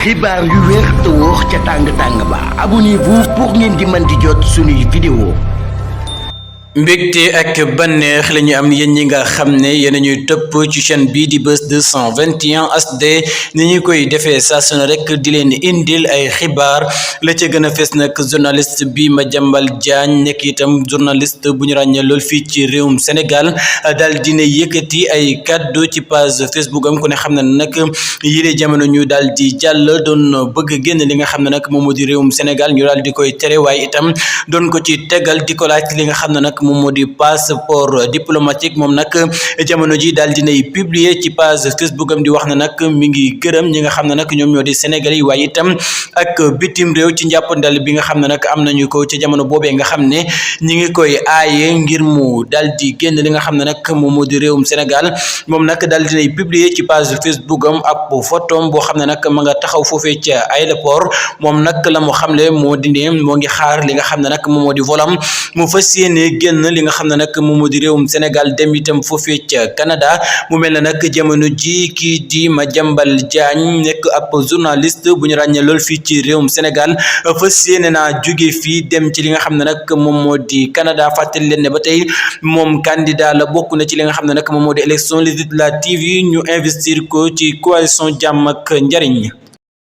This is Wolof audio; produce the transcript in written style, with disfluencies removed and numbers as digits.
xibaar yu wér te wóor ca tàng ba abonnez-vous pour ngeen di mën di jot suñuy vidéo. mbégte ak bànneex la ñu am yéen ñi nga xam ne yéen a ñuy topp ci chaîne bii di Buzz 221 HD ni ñu koy defee saa su ne rek di leen indil ay xibaar la ca gën a fees nag journaliste bi Madiambal Diagne nekk itam journaliste bu ñu ràññee lool fii ci réewum Sénégal daal dina yëkkati ay kaddu ci page Facebook am ku ne xam ne nag yile jamono ñu daal di jàll doon bëgg génn li nga xam ne nag moom moo di réewum Sénégal ñu daal di koy tere waaye itam doon ko ci tegal di ko laaj li nga xam ne nag moom moo di passeport diplomatique moom nag jamono ji daal dinay publier ci page Facebook am di wax ne nag mi ngi gërëm ñi nga xam ne nag ñoom ñoo di Sénégalais yi waaye itam ak bitim réew ci njàppandal bi nga xam ne nag am nañu ko ci jamono boobee nga xam ne ñi ngi koy aaye ngir mu daal di génn li nga xam ne nag moom moo di réewum Sénégal moom nag daal dinay publier ci page Facebook am ab photom boo xam ne nag ma nga taxaw foofee ca aéroport moom nag la mu xamle moo di ne moo ngi xaar li nga xam ne nag moom moo di volam mu fas yéene génn li nga xam ne nag moom moo di réewum Sénégal dem itam foofee ca Canada mu mel ne nag jamono ji kii di Madiambal Diagne nekk ab journaliste bu ñu ràññee lool fii ci réewum Sénégal fas yéene naa jóge fii dem ci li nga xam ne nag moom moo di Canada fàttali leen ne ba tey moom candidat la bokk na ci li nga xam ne nag moom moo di élection législative yi ñu investir ko ci coalition Jàmm ak Njariñ